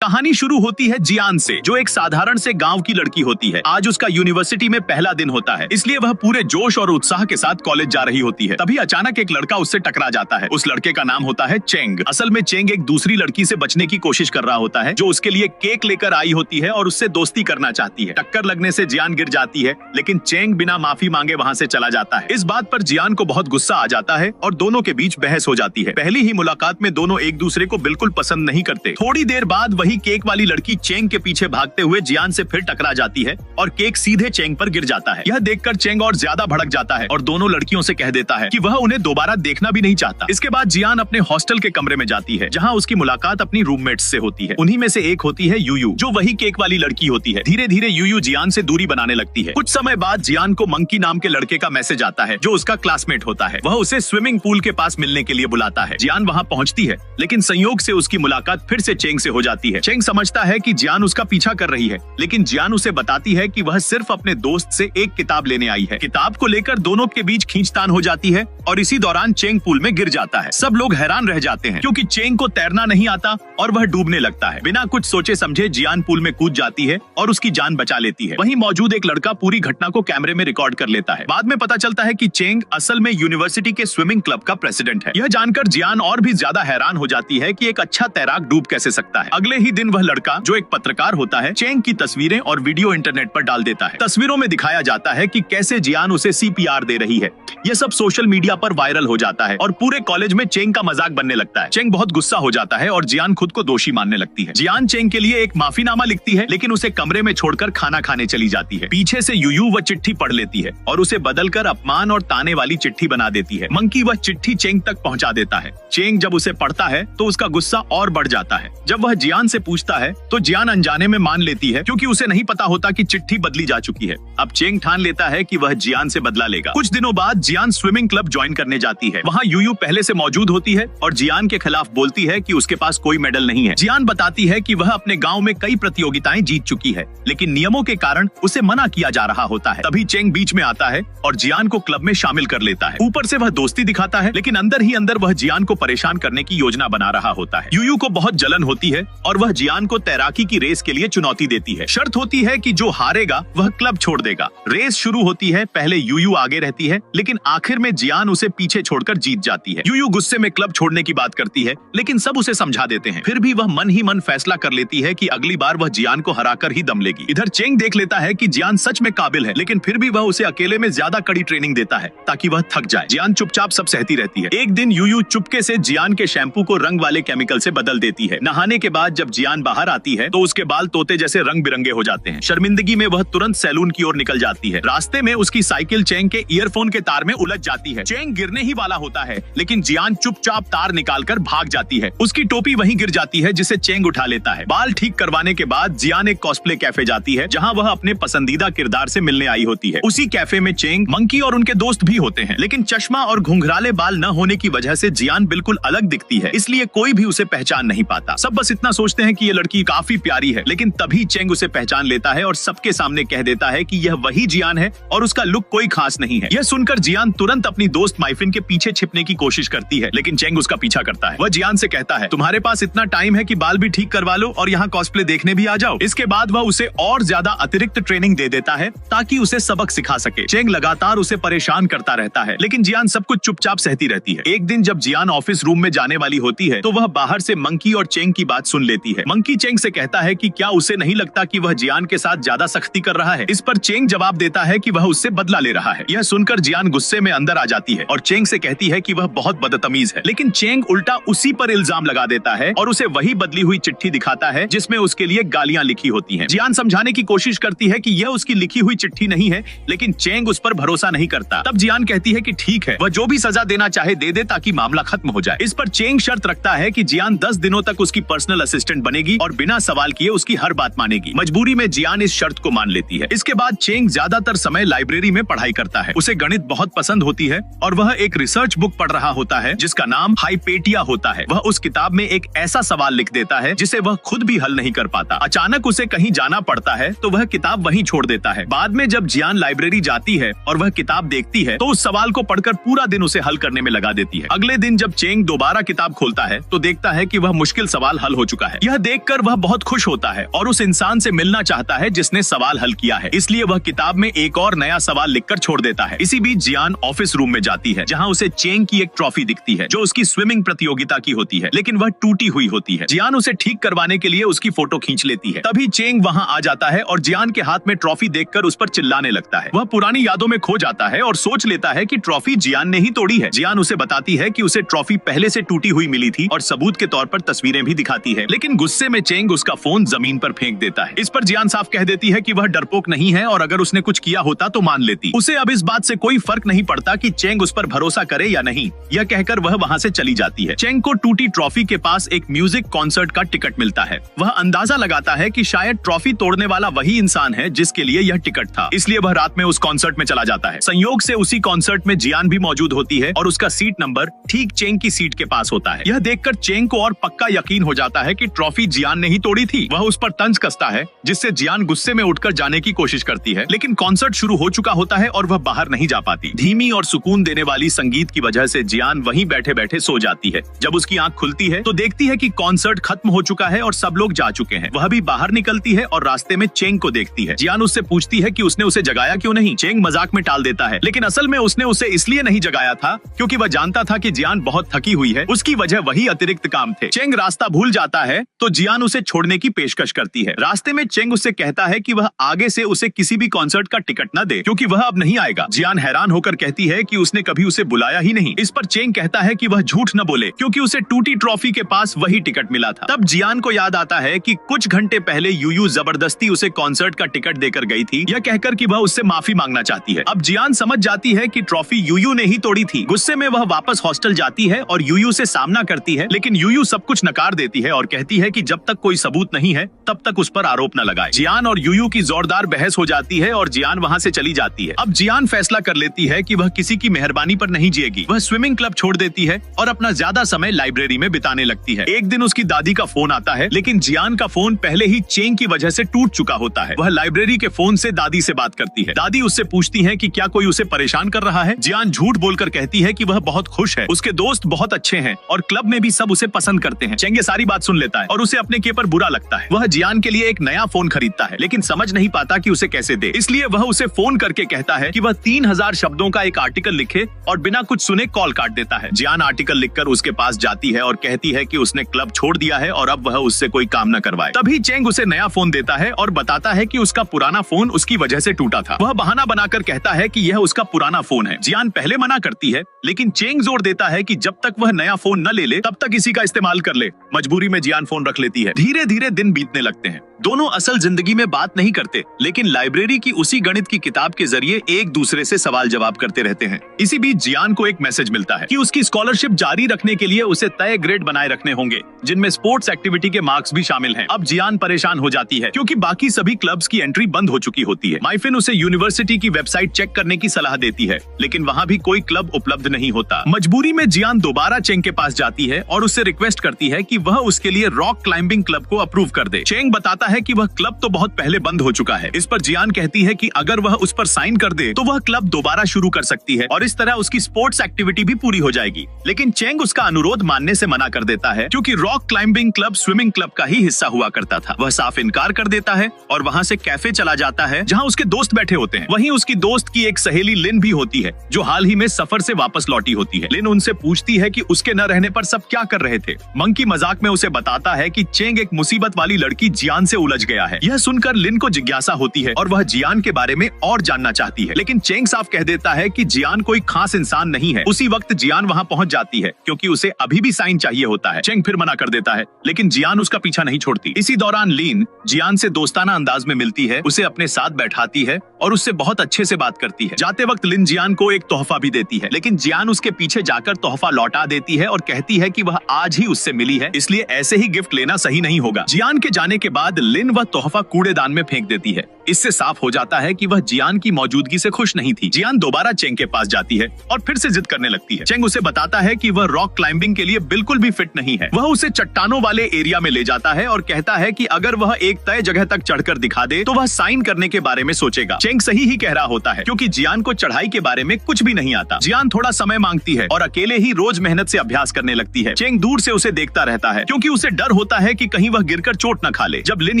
कहानी शुरू होती है जियान से, जो एक साधारण से गांव की लड़की होती है। आज उसका यूनिवर्सिटी में पहला दिन होता है, इसलिए वह पूरे जोश और उत्साह के साथ कॉलेज जा रही होती है। तभी अचानक एक लड़का उससे टकरा जाता है। उस लड़के का नाम होता है चेंग। असल में चेंग एक दूसरी लड़की से बचने की कोशिश कर रहा होता है, जो उसके लिए केक लेकर आई होती है और उससे दोस्ती करना चाहती है। टक्कर लगने से जियान गिर जाती है, लेकिन चेंग बिना माफी मांगे वहाँ से चला जाता है। इस बात पर जियान को बहुत गुस्सा आ जाता है और दोनों के बीच बहस हो जाती है। पहली ही मुलाकात में दोनों एक दूसरे को बिल्कुल पसंद नहीं करते। थोड़ी देर बाद वही केक वाली लड़की चेंग के पीछे भागते हुए जियान से फिर टकरा जाती है और केक सीधे चेंग पर गिर जाता है। यह देखकर चेंग और ज्यादा भड़क जाता है और दोनों लड़कियों से कह देता है कि वह उन्हें दोबारा देखना भी नहीं चाहता। इसके बाद जियान अपने हॉस्टल के कमरे में जाती है, जहां उसकी मुलाकात अपनी रूममेट्स से होती है। उन्हीं में से एक होती है यूयू, जो वही केक वाली लड़की होती है। धीरे धीरे यूयू जियान से दूरी बनाने लगती है। कुछ समय बाद जियान को मंकी नाम के लड़के का मैसेज आता है, जो उसका क्लासमेट होता है। वह उसे स्विमिंग पूल के पास मिलने के लिए बुलाता है। जियान वहां पहुंचती है, लेकिन संयोग से उसकी मुलाकात फिर से चेंग से हो जाती है। चेंग समझता है कि जियान उसका पीछा कर रही है, लेकिन जियान उसे बताती है कि वह सिर्फ अपने दोस्त से एक किताब लेने आई है। किताब को लेकर दोनों के बीच खींचतान हो जाती है और इसी दौरान चेंग पूल में गिर जाता है। सब लोग हैरान रह जाते हैं, क्योंकि चेंग को तैरना नहीं आता और वह डूबने लगता है। बिना कुछ सोचे समझे जियान पूल में कूद जाती है और उसकी जान बचा लेती है। वहीं मौजूद एक लड़का पूरी घटना को कैमरे में रिकॉर्ड कर लेता है। बाद में पता चलता है कि चेंग असल में यूनिवर्सिटी के स्विमिंग क्लब का प्रेसिडेंट है। यह जानकर जियान और भी ज्यादा हैरान हो जाती है कि एक अच्छा तैराक डूब कैसे सकता है। अगले ही दिन वह लड़का, जो एक पत्रकार होता है, चेंग की तस्वीरें और वीडियो इंटरनेट पर डाल देता है। तस्वीरों में दिखाया जाता है कि कैसे जियान उसे सीपीआर दे रही है। यह सब सोशल मीडिया पर वायरल हो जाता है और पूरे कॉलेज में चेंग का मजाक बनने लगता है। चेंग बहुत गुस्सा हो जाता है और जियान खुद को दोषी मानने लगती है। जियान चेंग के लिए एक माफीनामा लिखती है, लेकिन उसे कमरे में छोड़कर खाना खाने चली जाती है। पीछे से यूयू वह चिट्ठी पढ़ लेती है और उसे बदलकर अपमान और ताने वाली चिट्ठी बना देती है। मंकी वह चिट्ठी चेंग तक पहुंचा देता है। चेंग जब उसे पढ़ता है तो उसका गुस्सा और बढ़ जाता है। जब वह जियान से पूछता है तो जियान अनजाने में मान लेती है, क्योंकि उसे नहीं पता होता कि चिट्ठी बदली जा चुकी है। अब चेंग ठान लेता है कि वह जियान से बदला लेगा। कुछ दिनों बाद जियान स्विमिंग क्लब ज्वाइन करने जाती है। वहाँ यूयू पहले से मौजूद होती है और जियान के खिलाफ बोलती है कि उसके पास कोई मेडल नहीं है। जियान बताती है कि वह अपने गांव में कई प्रतियोगिताएं जीत चुकी है, लेकिन नियमों के कारण उसे मना किया जा रहा होता है। तभी चेंग बीच में आता है और जियान को क्लब में शामिल कर लेता है। ऊपर से वह दोस्ती दिखाता है, लेकिन अंदर ही अंदर वह जियान को परेशान करने की योजना बना रहा होता है। यूयू को बहुत जलन होती है और वह जियान को तैराकी की रेस के लिए चुनौती देती है। शर्त होती है कि जो हारेगा वह क्लब छोड़ देगा। रेस शुरू होती है। पहले यूयू आगे रहती है, लेकिन आखिर में जियान उसे पीछे छोड़कर जीत जाती है। यूयू गुस्से में क्लब छोड़ने की बात करती है, लेकिन सब उसे समझा देते हैं। फिर भी वह मन ही मन फैसला कर लेती है कि अगली बार वह जियान को हराकर ही दम लेगी। इधर चेंग देख लेता है कि जियान सच में काबिल है, लेकिन फिर भी वह उसे अकेले में ज्यादा कड़ी ट्रेनिंग देता है ताकि वह थक जाए। जियान चुपचाप सब सहती रहती है। एक दिन यूयू चुपके से जियान के शैम्पू को रंग वाले केमिकल से बदल देती है। नहाने के बाद जब जियान बाहर आती है तो उसके बाल तोते जैसे रंग बिरंगे हो जाते हैं। शर्मिंदगी में वह तुरंत सैलून की ओर निकल जाती है। रास्ते में उसकी साइकिल चेंग के ईयरफोन के तार में उलझ जाती है। चेंग गिरने ही वाला होता है, लेकिन जियान चुपचाप तार निकालकर भाग जाती है। उसकी टोपी वहीं गिर जाती है, जिसे चेंग उठा लेता है। बाल ठीक करवाने के बाद जियान एक कॉस्प्ले कैफे जाती है, जहां वह अपने पसंदीदा किरदार से मिलने आई होती है। उसी कैफे में चेंग, मंकी और उनके दोस्त भी होते हैं, लेकिन चश्मा और घुंघराले बाल न होने की वजह से जियान बिल्कुल अलग दिखती है, इसलिए कोई भी उसे पहचान नहीं पाता। सब बस इतना सोचते हैं कि ये लड़की काफी प्यारी है, लेकिन तभी चेंग उसे पहचान लेता है और सबके सामने कह देता है कि यह वही जियान है और उसका लुक कोई खास नहीं है। यह सुनकर जियान तुरंत अपनी दोस्त माइफिन के पीछे छिपने की कोशिश करती है, लेकिन चेंग उसका पीछा करता है। वह जियान से कहता है, तुम्हारे पास इतना टाइम है कि बाल भी ठीक करवा लो और यहाँ कॉस्प्ले देखने भी आ जाओ। इसके बाद वह उसे और ज्यादा अतिरिक्त ट्रेनिंग दे देता है ताकि उसे सबक सिखा सके। चेंग लगातार उसे परेशान करता रहता है, लेकिन जियान सब कुछ चुपचाप सहती रहती है। एक दिन जब जियान ऑफिस रूम में जाने वाली होती है तो वह बाहर से मंकी और चेंग की बात सुन लेती है। मंकी चेंग से कहता है कि क्या उसे नहीं लगता कि वह जियान के साथ ज्यादा सख्ती कर रहा है। इस पर चेंग जवाब देता है कि वह उससे बदला ले रहा है। यह सुनकर जियान गुस्से में अंदर आ जाती है और चेंग से कहती है कि वह बहुत बदतमीज है, लेकिन चेंग उल्टा उसी पर इल्जाम लगा देता है और उसे वही बदली हुई चिट्ठी दिखाता है जिसमें उसके लिए गालियां लिखी होती हैं। जियान समझाने की कोशिश करती है कि यह उसकी लिखी हुई चिट्ठी नहीं है, लेकिन चेंग उस पर भरोसा नहीं करता। तब जियान कहती है कि ठीक है, वह जो भी सजा देना चाहे दे दे ताकि मामला खत्म हो जाए। इस पर चेंग शर्त रखता है कि जियान 10 दिनों तक उसकी पर्सनल असिस्टेंट बनेगी और बिना सवाल किए उसकी हर बात मानेगी। मजबूरी में जियान इस शर्त को मान लेती है। इसके बाद चेंग ज्यादातर समय लाइब्रेरी में पढ़ाई करता है। उसे गणित बहुत पसंद होती है और वह एक रिसर्च बुक पढ़ रहा होता है जिसका नाम हाइपेटिया होता है। वह उस किताब में एक ऐसा सवाल लिख देता है जिसे वह खुद भी हल नहीं कर पाता। अचानक उसे कहीं जाना पड़ता है तो वह किताब वहीं छोड़ देता है। बाद में जब जियान लाइब्रेरी जाती है और वह किताब देखती है तो उस सवाल को पढ़कर पूरा दिन उसे हल करने में लगा देती है। अगले दिन जब चेंग दोबारा किताब खोलता है तो देखता है कि वह मुश्किल सवाल हल हो चुका है। यह देखकर वह बहुत खुश होता है और उस इंसान से मिलना चाहता है जिसने सवाल हल किया है। इसलिए वह किताब में एक और नया सवाल लिखकर छोड़ देता है। इसी बीच जियान ऑफिस रूम में जाती है जहाँ उसे चेंग की एक ट्रॉफी दिखती है जो उसकी स्विमिंग प्रतियोगिता की होती है, लेकिन वह टूटी हुई होती है। जियान उसे ठीक करवाने के लिए उसकी फोटो खींच लेती है। तभी चेंग वहाँ आ जाता है और जियान के हाथ में ट्रॉफी देखकर उस पर चिल्लाने लगता है। वह पुरानी यादों में खो जाता है और सोच लेता है कि ट्रॉफी जियान ने ही तोड़ी है। जियान उसे बताती है कि उसे ट्रॉफी पहले से टूटी हुई मिली थी और सबूत के तौर पर तस्वीरें भी दिखाती है, लेकिन गुस्से में चेंग उसका फोन जमीन पर फेंक देता है। इस पर जियान साफ कह देती है कि वह डरपोक नहीं है और अगर उसने कुछ किया होता तो मान लेती। उसे अब इस बात से कोई फर्क नहीं पड़ता कि चेंग उस पर भरोसा करे या नहीं। यह कहकर वह वहाँ से चली जाती है। चेंग को टूटी ट्रॉफी के पास एक म्यूजिक कॉन्सर्ट का टिकट मिलता है। वह अंदाजा लगाता है कि शायद ट्रॉफी तोड़ने वाला वही इंसान है जिसके लिए यह टिकट था, इसलिए वह रात में उस कॉन्सर्ट में चला जाता है। संयोग से उसी कॉन्सर्ट में जियान भी मौजूद होती है और उसका सीट नंबर ठीक चेंग की सीट के पास होता है। यह देखकर चेंग को और पक्का यकीन हो जाता है कि ट्रॉफी जियान ने ही तोड़ी थी। वह उस पर तंज कसता है जिससे जियान गुस्से में उठकर जाने की कोशिश करती है, लेकिन कॉन्सर्ट शुरू हो चुका होता है और वह बाहर नहीं जा पाती। धीमी और सुकून देने वाली संगीत की वजह से जियान वहीं बैठे बैठे सो जाती है। जब उसकी आंख खुलती है तो देखती है कि कॉन्सर्ट खत्म हो चुका है और सब लोग जा चुके हैं। वह भी बाहर निकलती है और रास्ते में चेंग को देखती है। जियान उससे पूछती है कि उसने उसे जगाया क्यों नहीं। चेंग मजाक में टाल देता है, लेकिन असल में उसने उसे इसलिए नहीं जगाया था क्योंकि वह जानता था कि जियान बहुत थकी हुई है। उसकी वजह वही अतिरिक्त काम थे। चेंग रास्ता भूल जाता है तो जियान उसे छोड़ने की पेशकश करती है। रास्ते में चेंग उससे कहता है कि वह आगे से उसे किसी भी कॉन्सर्ट का टिकट न दे क्योंकि वह अब नहीं आएगा। जियान हैरान होकर कहती है कि उसने कभी उसे बुलाया ही नहीं। इस पर चेंग कहता है कि वह झूठ न बोले क्योंकि उसे टूटी ट्रॉफी के पास वही टिकट मिला था। तब जियान को याद आता है कि कुछ घंटे पहले यूयू जबरदस्ती उसे कॉन्सर्ट का टिकट देकर गई थी, यह कहकर कि वह उससे माफी मांगना चाहती है। अब जियान समझ जाती है कि ट्रॉफी यूयू ने ही तोड़ी थी। गुस्से में वह वापस हॉस्टल जाती है और यूयू से सामना करती है, लेकिन यूयू सब कुछ नकार देती है और कहती है कि जब तक कोई सबूत नहीं है तब तक उस पर आरोप न लगाए। जियान और यूयू की जोरदार बहस हो जाती है और जियान वहाँ से चली जाती है। अब जियान फैसला कर लेती है कि वह किसी की मेहरबानी पर नहीं जिएगी। वह स्विमिंग क्लब छोड़ देती है और अपना ज्यादा समय लाइब्रेरी में बिताने लगती है। एक दिन उसकी दादी का फोन आता है, लेकिन जियान का फोन पहले ही चेंग की वजह से टूट चुका होता है। वह लाइब्रेरी के फोन से दादी से बात करती है। दादी उससे पूछती है कि क्या कोई उसे परेशान कर रहा है। जियान झूठ बोलकर कहती है कि वह बहुत खुश है, उसके दोस्त बहुत अच्छे हैं और क्लब में भी सब उसे पसंद करते हैं। चेंग ये सारी बात सुन लेता है और उसे अपने के पर बुरा लगता है। वह जियान के लिए एक नया फोन खरीदता है, लेकिन समझ नहीं पाता कि उसे कैसे दे। इसलिए वह उसे फोन करके कहता है कि वह 3000 शब्दों का एक आर्टिकल लिखे और बिना कुछ सुने कॉल काट देता है। जियान आर्टिकल लिखकर उसके पास जाती है और कहती है कि उसने क्लब छोड़ दिया है और अब वह उससे कोई काम न करवाए। तभी चेंग उसे नया फोन देता है और बताता है कि उसका पुराना फोन उसकी वजह से टूटा था। वह बहाना बनाकर कहता है कि यह उसका पुराना फोन है। जियान पहले मना करती है, लेकिन चेंग जोर देता है कि जब तक वह नया फोन न ले ले तब तक इसी का इस्तेमाल कर ले। मजबूरी में जियान फोन रख लेती है। धीरे धीरे दिन बीतने लगते हैं। दोनों असल जिंदगी में बात नहीं करते, लेकिन लाइब्रेरी की उसी गणित की किताब के जरिए एक दूसरे से सवाल जवाब करते रहते हैं। इसी बीच जियान को एक मैसेज मिलता है कि उसकी स्कॉलरशिप जारी रखने के लिए उसे तय ग्रेड बनाए रखने होंगे, जिनमें स्पोर्ट्स एक्टिविटी के मार्क्स भी शामिल हैं। अब जियान परेशान हो जाती है क्योंकि बाकी सभी क्लब्स की एंट्री बंद हो चुकी होती है। माइफिन उसे यूनिवर्सिटी की वेबसाइट चेक करने की सलाह देती है, लेकिन वहाँ भी कोई क्लब उपलब्ध नहीं होता। मजबूरी में जियान दोबारा चेंग के पास जाती है और उससे रिक्वेस्ट करती है कि वह उसके लिए रॉक क्लाइंबिंग क्लब को अप्रूव कर दे। चेंग बताता है कि वह क्लब तो बहुत पहले बंद हो चुका है। इस पर जियान कहती है कि अगर वह उस पर साइन कर दे तो वह क्लब दोबारा शुरू कर सकती है और इस तरह उसकी स्पोर्ट्स एक्टिविटी भी पूरी हो जाएगी। लेकिन चेंग उसका अनुरोध मानने से मना कर देता है क्योंकि rock climbing club swimming club का ही हिस्सा हुआ करता था। वह साफ इनकार कर देता है और वहाँ से कैफे चला जाता है जहाँ उसके दोस्त बैठे होते हैं। वहीं उसकी दोस्त की एक सहेली लिन भी होती है जो हाल ही में सफर से वापस लौटी होती है। लिन उनसे पूछती है कि उसके न रहने पर सब क्या कर रहे थे। मंकी मजाक में उसे बताता है कि चेंग एक मुसीबत वाली लड़की जियान से उलझ गया है। यह सुनकर लिन को जिज्ञासा होती है और वह जियान के बारे में और जानना चाहती है, लेकिन चेंग साफ कह देता है कि जियान कोई खास इंसान नहीं है। उसी वक्त जियान वहाँ पहुँच जाती है क्योंकि उसे अभी भी साइन चाहिए होता है। चेंग फिर मना कर देता है, लेकिन जियान उसका पीछा नहीं छोड़ती। इसी दौरान लिन जियान से दोस्ताना अंदाज में मिलती है, उसे अपने साथ बैठाती है और उससे बहुत अच्छे से बात करती है। जाते वक्त लिन जियान को एक तोहफा भी देती है, लेकिन जियान उसके पीछे जाकर तोहफा लौटा देती है और कहती है कि वह आज ही उससे मिली है, इसलिए ऐसे ही गिफ्ट लेना सही नहीं होगा। जियान के जाने के बाद लिन वह तोहफा कूड़ेदान में फेंक देती है। इससे साफ हो जाता है कि वह जियान की मौजूदगी से खुश नहीं थी। जियान दोबारा चेंग के पास जाती है और फिर से जिद करने लगती है। चेंग उसे बताता है कि वह रॉक क्लाइंबिंग के लिए बिल्कुल भी फिट नहीं है। वह उसे चट्टानों वाले एरिया में ले जाता है और कहता है कि अगर वह एक तय जगह तक चढ़कर दिखा दे तो वह साइन करने के बारे में सोचेगा। चेंग सही ही कह रहा होता है क्योंकि जियान को चढ़ाई के बारे में कुछ भी नहीं आता। जियान थोड़ा समय मांगती है और अकेले ही रोज मेहनत से अभ्यास करने लगती है। चेंग दूर से उसे देखता रहता है क्योंकि उसे डर होता है कि कहीं वह गिरकर चोट न खा ले। जब लिन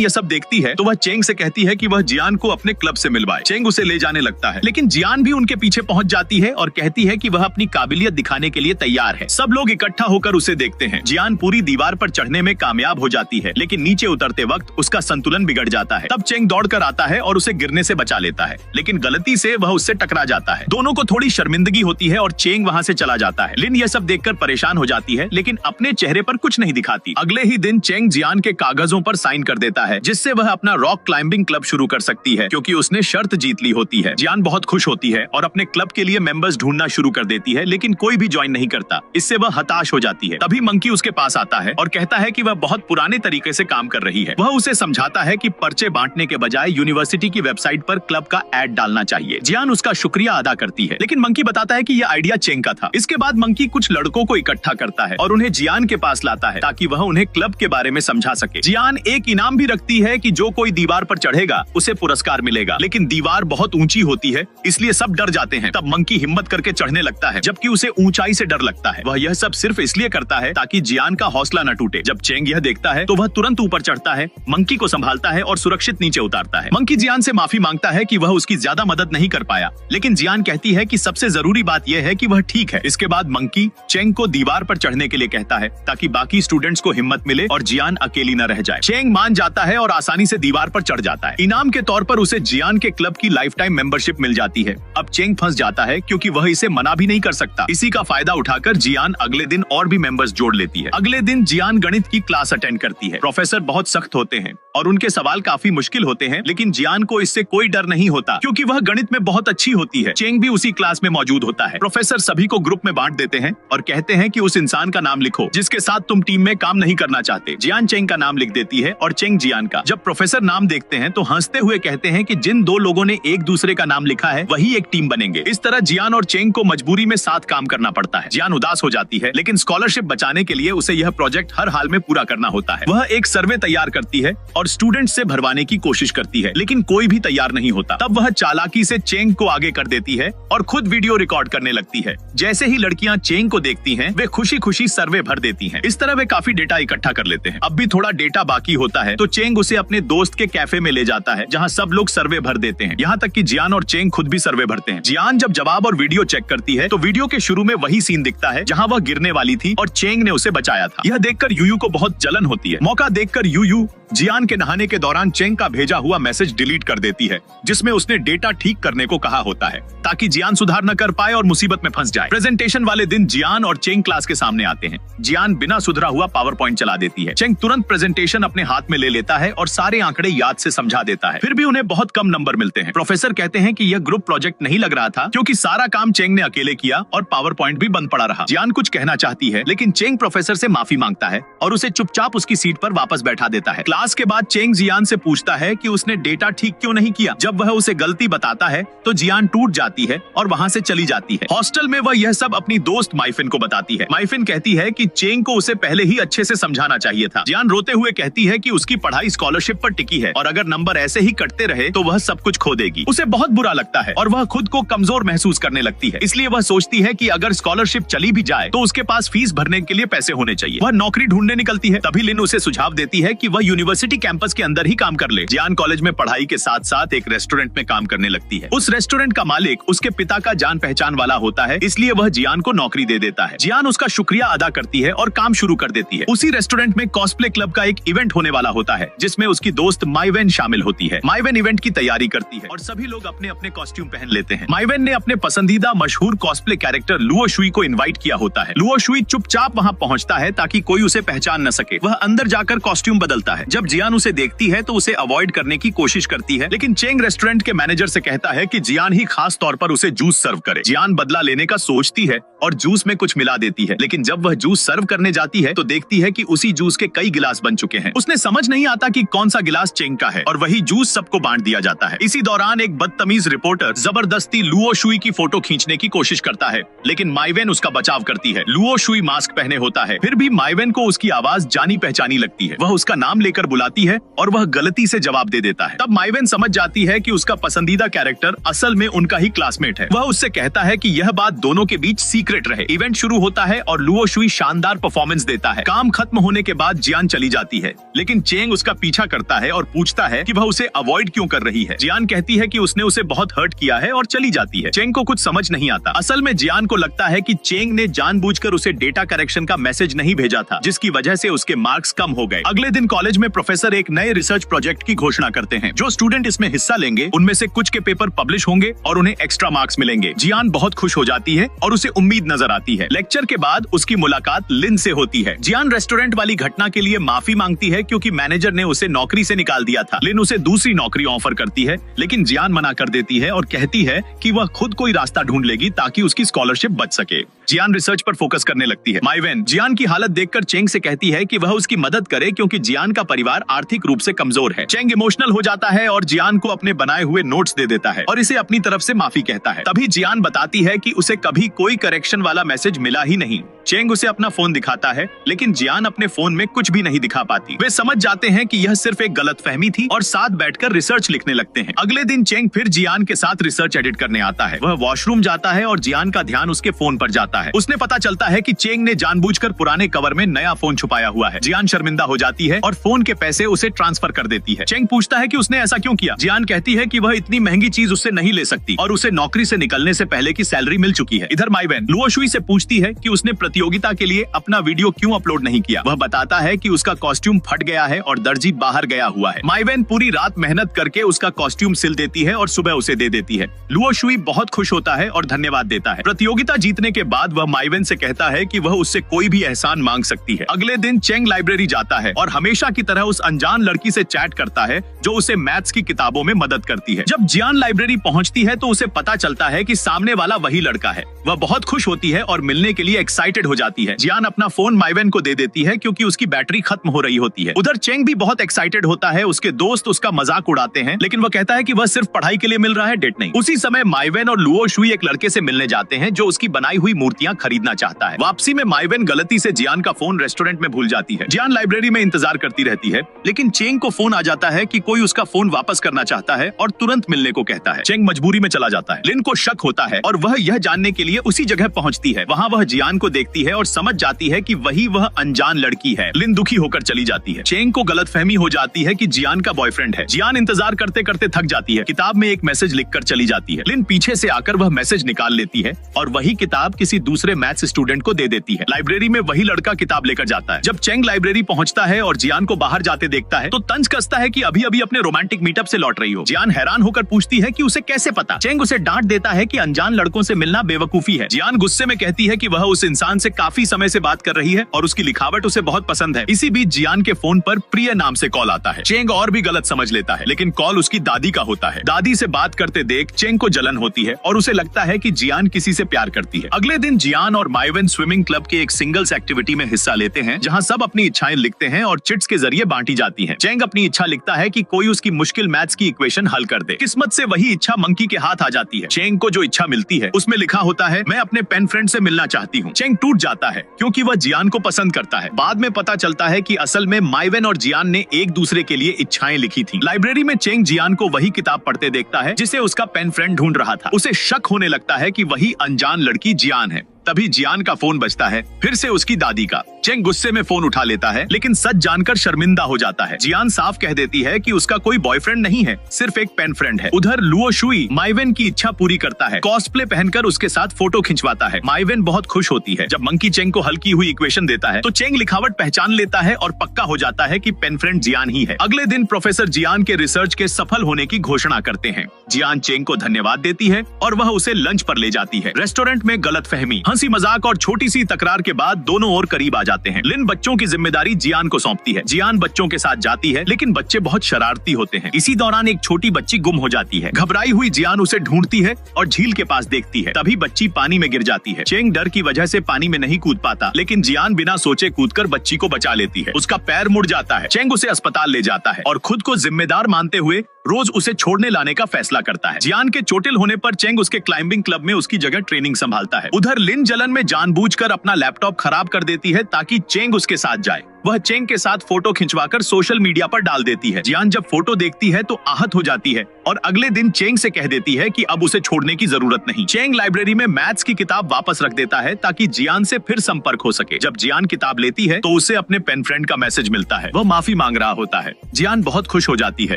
यह सब देखती है तो वह चेंग से कहती है कि वह जियान को अपने क्लब से मिलवाए। चेंग उसे ले जाने लगता है लेकिन जियान भी उनके पीछे पहुंच जाती है और कहती है कि वह अपनी काबिलियत दिखाने के लिए तैयार है। सब लोग इकट्ठा होकर उसे देखते हैं। जियान पूरी दीवार पर चढ़ने में कामयाब हो जाती है लेकिन नीचे उतरते वक्त उसका संतुलन बिगड़ जाता है। तब चेंग दौड़कर आता है और उसे गिरने से बचा लेता है लेकिन गलती से वह उससे टकरा जाता है। दोनों को थोड़ी शर्मिंदगी होती है और चेंग वहां से चला जाता है। लिन यह सब देखकर परेशान हो जाती है लेकिन अपने चेहरे पर कुछ नहीं दिखाती। अगले ही दिन चेंग जियान के कागजों पर साइन कर देता है जिससे वह अपना रॉक क्लाइंबिंग क्लब शुरू कर सकती है क्योंकि उसने शर्त जीत ली होती है। जियान बहुत खुश होती है और अपने क्लब के लिए मेंबर्स ढूंढना शुरू कर देती है लेकिन कोई भी ज्वाइन नहीं करता। इससे वह हताश हो जाती है। तभी मंकी उसके पास आता है और कहता है कि वह बहुत पुराने तरीके से काम कर रही है। वह उसे समझाता है कि पर्चे बांटने के बजाय यूनिवर्सिटी की वेबसाइट पर क्लब का एड डालना चाहिए। जियान उसका शुक्रिया अदा करती है लेकिन मंकी बताता है कि यह आइडिया चेंग का था। इसके बाद मंकी कुछ लड़कों को इकट्ठा करता है और उन्हें जियान के पास लाता है ताकि वह उन्हें क्लब के बारे में समझा सके। जियान एक इनाम भी रखती है कि जो कोई दीवार पर चढ़ेगा उसे पुरस्कार मिलेगा लेकिन दीवार बहुत ऊंची होती है इसलिए सब डर जाते हैं। तब मंकी हिम्मत करके चढ़ने लगता है जबकि उसे ऊंचाई से डर लगता है। वह यह सब सिर्फ इसलिए करता है ताकि जियान का हौसला न टूटे। जब चेंग यह देखता है तो वह तुरंत ऊपर चढ़ता है, मंकी को संभालता है और सुरक्षित नीचे उतारता है। मंकी जियान से माफी मांगता है कि वह उसकी ज्यादा मदद नहीं कर पाया लेकिन जियान कहती है कि सबसे जरूरी बात यह है कि वह ठीक है। इसके बाद मंकी चेंग को दीवार पर चढ़ने के लिए कहता है ताकि बाकी स्टूडेंट्स को हिम्मत मिले और जियान अकेली न रह जाए। चेंग मान जाता है और आसानी से दीवार पर चढ़ जाता है। इनाम के तौर पर उसे जियान के क्लब की लाइफ टाइम मेंबरशिप मिल जाती है। अब चेंग फंस जाता है क्योंकि वह इसे मना भी नहीं कर सकता। इसी का फायदा उठाकर जियान अगले दिन और भी मेंबर्स जोड़ लेती है। अगले दिन जियान गणित की क्लास अटेंड करती है। प्रोफेसर बहुत सख्त होते हैं और उनके सवाल काफी मुश्किल होते हैं लेकिन जियान को इससे कोई डर नहीं होता क्योंकि वह गणित में बहुत अच्छी होती है। चेंग भी उसी क्लास में मौजूद होता है। प्रोफेसर सभी को ग्रुप में बांट देते हैं और कहते हैं कि उस इंसान का नाम लिखो जिसके साथ तुम टीम में काम नहीं करना चाहते। जियान चेंग का नाम लिख देती है और चेंग जियान का। जब प्रोफेसर नाम देखते हैं तो हंसते हुए कहते हैं कि जिन दो लोगों ने एक दूसरे का नाम लिखा है वही एक टीम बनेंगे। इस तरह जियान और चेंग को मजबूरी में साथ काम करना पड़ता है। जियान उदास हो जाती है लेकिन स्कॉलरशिप बचाने के लिए उसे यह प्रोजेक्ट हर हाल में पूरा करना होता है। वह एक सर्वे तैयार करती है और स्टूडेंट से भरवाने की कोशिश करती है लेकिन कोई भी तैयार नहीं होता। तब वह चालाकी से चेंग को आगे कर देती है और खुद वीडियो रिकॉर्ड करने लगती है। जैसे ही लड़कियां चेंग को देखती हैं, वे खुशी खुशी सर्वे भर देती हैं। इस तरह वे काफी डेटा इकट्ठा कर लेते हैं। अब भी थोड़ा डेटा बाकी होता है तो चेंग उसे अपने दोस्त के कैफे में ले जाता है जहां सब लोग सर्वे भर देते हैं। यहाँ तक कि जियान और चेंग खुद भी सर्वे भरते हैं। जियान जब जवाब और वीडियो चेक करती है तो वीडियो के शुरू में वही सीन दिखता है जहाँ वह गिरने वाली थी और चेंग ने उसे बचाया था। यह देखकर यूयू को बहुत जलन होती है। मौका देखकर यूयू जियान के नहाने के दौरान चेंग का भेजा हुआ मैसेज डिलीट कर देती है जिसमें उसने डेटा ठीक करने को कहा होता है ताकि जियान सुधार न कर पाए और मुसीबत में फंस जाए। प्रेजेंटेशन वाले दिन जियान और चेंग क्लास के सामने आते हैं। जियान बिना सुधरा हुआ पावर पॉइंट चला देती है। चेंग तुरंत प्रेजेंटेशन अपने हाथ में ले लेता है और सारे आंकड़े याद से समझा देता है। फिर भी उन्हें बहुत कम नंबर मिलते हैं। प्रोफेसर कहते हैं कि यह ग्रुप प्रोजेक्ट नहीं लग रहा था क्योंकि सारा काम चेंग ने अकेले किया और पावर पॉइंट भी बंद पड़ा रहा। जियान कुछ कहना चाहती है लेकिन चेंग प्रोफेसर से माफी मांगता है और उसे चुपचाप उसकी सीट पर वापस बैठा देता है। क्लास के बाद चेंग जियान से पूछता है कि उसने डेटा ठीक क्यों नहीं किया। जब वह उसे गलती बताता है तो जियान टूट जाती है और वहां से चली जाती है। हॉस्टल में वह यह सब अपनी दोस्त माइफिन को बताती है। माइफिन कहती है कि चेंग को उसे पहले ही अच्छे से समझाना चाहिए था। जियान रोते हुए कहती है कि उसकी पढ़ाई स्कॉलरशिप पर टिकी है और अगर नंबर ऐसे ही कटते रहे तो वह सब कुछ खो देगी। उसे बहुत बुरा लगता है और वह खुद को कमजोर महसूस करने लगती है। इसलिए वह सोचती है कि अगर स्कॉलरशिप चली भी जाए तो उसके पास फीस भरने के लिए पैसे होने चाहिए। वह नौकरी ढूंढने निकलती है। तभी लिन उसे सुझाव देती है कि वह यूनिवर्सिटी कैंपस के अंदर ही काम कर ले। जियान कॉलेज में पढ़ाई के साथ साथ एक रेस्टोरेंट में काम करने लगती है। उस रेस्टोरेंट का मालिक उसके पिता का जान पहचान वाला होता है इसलिए वह जियान को नौकरी दे देता है। जियान उसका शुक्रिया अदा करती है और काम शुरू कर देती है। उसी रेस्टोरेंट में कॉस्प्ले क्लब का एक इवेंट होने वाला होता है जिसमें उसकी दोस्त माइवेन शामिल होती है। माइवेन इवेंट की तैयारी करती है और सभी लोग अपने अपने कॉस्ट्यूम पहन लेते हैं। माइवेन ने अपने पसंदीदा मशहूर कॉस्प्ले कैरेक्टर लुओ शुई को इनवाइट किया होता है। लुओ शुई चुपचाप वहाँ पहुँचता है ताकि कोई उसे पहचान न सके। वह अंदर जाकर कॉस्ट्यूम बदलता है। जब जियान उसे देखती है तो उसे अवॉइड करने की कोशिश करती है लेकिन चेंग रेस्टोरेंट के मैनेजर से कहता है कि जियान ही खास तौर पर उसे जूस सर्व करे। जियान बदला लेने का सोचती है और जूस में कुछ मिला देती है लेकिन जब वह जूस सर्व करने जाती है तो देखती है कि उसी जूस के कई गिलास बन चुके हैं। उसने समझ नहीं आता कि कौन सा गिलास चेंग का है और वही जूस सबको बांट दिया जाता है। इसी दौरान एक बदतमीज रिपोर्टर जबरदस्ती लुओ शुई की फोटो खींचने की कोशिश करता है, लेकिन माइवेन उसका बचाव करती है। लुओ शुई मास्क पहने होता है, फिर भी माइवेन को उसकी आवाज जानी पहचानी लगती है। वह उसका नाम लेकर बुलाती है और वह गलती से जवाब दे देता है। तब माइवेन समझ जाती है कि उसका पसंदीदा कैरेक्टर असल में उनका ही क्लासमेट है। वह उससे कहता है कि यह बात दोनों के बीच सीक्रेट रहे। इवेंट शुरू होता है और लुओ शुई शानदार परफॉर्मेंस देता है। काम खत्म होने के बाद जियान चली जाती है, लेकिन चेंग उसका पीछा करता है और पूछता है कि वह उसे अवॉइड क्यों कर रही है। जियान कहती है कि उसने उसे बहुत हर्ट किया है और चली जाती है। चेंग को कुछ समझ नहीं आता। असल में जियान को लगता है कि चेंग ने जानबूझकर उसे डेटा करेक्शन का मैसेज नहीं भेजा था, जिसकी वजह से उसके मार्क्स कम हो गए। अगले दिन कॉलेज में प्रोफेसर एक नए रिसर्च प्रोजेक्ट की घोषणा करते हैं। जो स्टूडेंट इसमें हिस्सा लेंगे उनमें से कुछ के पेपर पब्लिश होंगे और उन्हें एक्स्ट्रा मार्क्स मिलेंगे। जियान बहुत खुश हो जाती है और उसे उम्मीद नजर आती है। लेक्चर के बाद उसकी मुलाकात लिन से होती है। जियान रेस्टोरेंट वाली घटना के लिए माफी मांगती है क्योंकि मैनेजर ने उसे नौकरी से निकाल दिया था। लिन उसे दूसरी नौकरी ऑफर करती है, लेकिन जियान मना कर देती है और कहती है कि वह खुद कोई रास्ता ढूंढ लेगी ताकि उसकी स्कॉलरशिप बच सके। जियान रिसर्च पर फोकस करने लगती है। माइवेन जियान की हालत देखकर चेंग से कहती है कि वह उसकी मदद करे क्योंकि जियान का परिवार आर्थिक रूप से कमजोर है। चेंग इमोशनल हो जाता है और जियान को अपने बनाए हुए नोट्स दे देता है और इसे अपनी तरफ से माफी कहता है। तभी जियान बताती है कि उसे कभी कोई करेक्शन वाला मैसेज मिला ही नहीं। चेंग उसे अपना फोन दिखाता है, लेकिन जियान अपने फोन में कुछ भी नहीं दिखा पाती। वे समझ जाते हैं कि यह सिर्फ एक गलतफहमी थी और साथ बैठकर रिसर्च लिखने लगते हैं। अगले दिन चेंग फिर जियान के साथ रिसर्च एडिट करने आता है। वह वॉशरूम जाता है और जियान का ध्यान उसके फोन पर जाता है। उसने पता चलता है कि चेंग ने जानबूझकर पुराने कवर में नया फोन छुपाया हुआ है। जियान शर्मिंदा हो जाती है और फोन के पैसे उसे ट्रांसफर कर देती है। चेंग पूछता है कि उसने ऐसा क्यों किया। जियान कहती है कि वह इतनी महंगी चीज उससे नहीं ले सकती और उसे नौकरी से निकलने से पहले की सैलरी मिल चुकी है। इधर माइवेन लुओ शुई से पूछती है कि उसने प्रतियोगिता के लिए अपना वीडियो क्यों अपलोड नहीं किया। वह बताता है कि उसका कॉस्ट्यूम फट गया है और दर्जी बाहर गया हुआ है। माइवेन पूरी रात मेहनत करके उसका कॉस्ट्यूम सिल देती है और सुबह उसे दे देती है। लुओ शुई बहुत खुश होता है और धन्यवाद देता है। प्रतियोगिता जीतने के बाद वह माइवेन से कहता है कि वह उससे कोई भी एहसान मांग सकती है। अगले दिन चेंग लाइब्रेरी जाता है और हमेशा की तरह उस अनजान लड़की से चैट करता है जो उसे मैथ्स की किताबों में मदद करती है। जब जियान लाइब्रेरी पहुंचती है तो उसे पता चलता है कि सामने वाला वही लड़का है। वह बहुत खुश होती है और मिलने के लिए एक्साइटेड हो जाती है। जियान अपना फोन माइवेन को दे देती है क्योंकि उसकी बैटरी खत्म हो रही होती है। उधर चेंग भी बहुत एक्साइटेड होता है। उसके दोस्त उसका मजाक उड़ाते हैं, लेकिन वह कहता है कि वह सिर्फ पढ़ाई के लिए मिल रहा है, डेट नहीं। उसी समय माइवेन और लुओ शुई एक लड़के से मिलने जाते हैं जो उसकी बनाई हुई मूर्तियां खरीदना चाहता है। वापसी में माइवेन गलती से जियान का फोन रेस्टोरेंट में भूल जाती है। जियान लाइब्रेरी में इंतजार करती रहती है, लेकिन चेंग को फोन आ जाता है कि कोई उसका फोन वापस करना चाहता है और तुरंत मिलने को कहता है। चेंग मजबूरी में चला जाता है। लिन को शक होता है और वह यह जानने के लिए उसी जगह पहुंचती है। वहां वह जियान को देखती है और समझ जाती है कि वही वह अनजान लड़की है। लिन दुखी होकर चली जाती है। चेंग को गलतफहमी हो जाती है कि जियान का बॉयफ्रेंड है। जियान इंतजार करते करते थक जाती है। किताब में एक मैसेज लिखकर चली जाती है। लिन पीछे से आकर वह मैसेज निकाल लेती है और वही किताब किसी दूसरे मैथ्स स्टूडेंट को दे देती है। लाइब्रेरी में वही लड़का किताब लेकर जाता है। जब चेंग लाइब्रेरी पहुंचता है और जियान को बाहर जाते देखता है तो तंज कसता है कि अभी अभी अपने रोमांटिक मीटअप से लौट रही हो। जियान हैरान होकर पूछती है कि उसे कैसे पता। चेंग उसे डांट देता है कि अनजान लड़कों से मिलना बेवकूफी है। जियान गुस्से में कहती है कि वह उस इंसान से काफी समय से बात कर रही है और उसकी लिखावट उसे बहुत पसंद है। इसी बीच जियान के फोन पर प्रिय नाम से कॉल आता है। चेंग और भी गलत समझ लेता है, लेकिन कॉल उसकी दादी का होता है। दादी से बात करते देख चेंग को जलन होती है और उसे लगता है कि जियान किसी से प्यार करती है। अगले दिन जियान और माइवेन स्विमिंग क्लब के एक सिंगल्स एक्टिविटी में हिस्सा लेते हैं, जहां सब अपनी इच्छाएं लिखते हैं और चिट्स के जरिए बांटी जाती हैं। चेंग अपनी इच्छा लिखता है कि कोई उसकी मुश्किल मैथ्स की इक्वेशन हल कर दे। किस्मत से वही इच्छा मंकी के हाथ आ जाती है। चेंग को जो इच्छा मिलती है उसमें लिखा होता है, मैं अपने पेन फ्रेंड से मिलना चाहती हूँ। चेंग टूट जाता है क्योंकि वह जियान को पसंद करता है। बाद में पता चलता है कि असल में माइवेन और जियान ने एक दूसरे के लिए इच्छाएं लिखी थी। लाइब्रेरी में चेंग जियान को वही किताब पढ़ते देखता है जिसे उसका पेन फ्रेंड ढूंढ रहा था। उसे शक होने लगता है कि वही अनजान लड़की जियान है। तभी जियान का फोन बजता है, फिर से उसकी दादी का। चेंग गुस्से में फोन उठा लेता है, लेकिन सच जानकर शर्मिंदा हो जाता है। जियान साफ कह देती है कि उसका कोई बॉयफ्रेंड नहीं है, सिर्फ एक पेन फ्रेंड है। उधर लुओ शुई माइवेन की इच्छा पूरी करता है। कॉस्प्ले पहनकर उसके साथ फोटो खिंचवाता है। माइवेन बहुत खुश होती है। जब मंकी चेंग को हल्की हुई इक्वेशन देता है तो चेंग लिखावट पहचान लेता है और पक्का हो जाता है कि पेन फ्रेंड जियान ही है। अगले दिन प्रोफेसर जियान के रिसर्च के सफल होने की घोषणा करते हैं। जियान चेंग को धन्यवाद देती है और वह उसे लंच पर ले जाती है। रेस्टोरेंट में गलतफहमी, हंसी मजाक और छोटी सी तकरार के बाद दोनों और करीब आ जाते हैं। लिन बच्चों की जिम्मेदारी जियान को सौंपती है। जियान बच्चों के साथ जाती है, लेकिन बच्चे बहुत शरारती होते हैं। इसी दौरान एक छोटी बच्ची गुम हो जाती है। घबराई हुई जियान उसे ढूंढती है और झील के पास देखती है। तभी बच्ची पानी में गिर जाती है। चेंग डर की वजह से पानी में नहीं कूद पाता, लेकिन जियान बिना सोचे कूदकर बच्ची को बचा लेती है। उसका पैर मुड़ जाता है। चेंग उसे अस्पताल ले जाता है और खुद को जिम्मेदार मानते हुए रोज उसे छोड़ने लाने का फैसला करता है। जियान के चोटिल होने पर चेंग उसके क्लाइंबिंग क्लब में उसकी जगह ट्रेनिंग संभालता है। उधर लिन जलन में जानबूझकर अपना लैपटॉप खराब कर देती है ताकि चेंग उसके साथ जाए। वह चेंग के साथ फोटो खिंचवाकर सोशल मीडिया पर डाल देती है। जियान जब फोटो देखती है तो आहत हो जाती है और अगले दिन चेंग से कह देती है कि अब उसे छोड़ने की जरूरत नहीं। चेंग लाइब्रेरी में मैथ्स की किताब वापस रख देता है ताकि जियान से फिर संपर्क हो सके। जब जियान किताब लेती है तो उसे अपने पेन फ्रेंड का मैसेज मिलता है। वह माफी मांग रहा होता है। जियान बहुत खुश हो जाती है।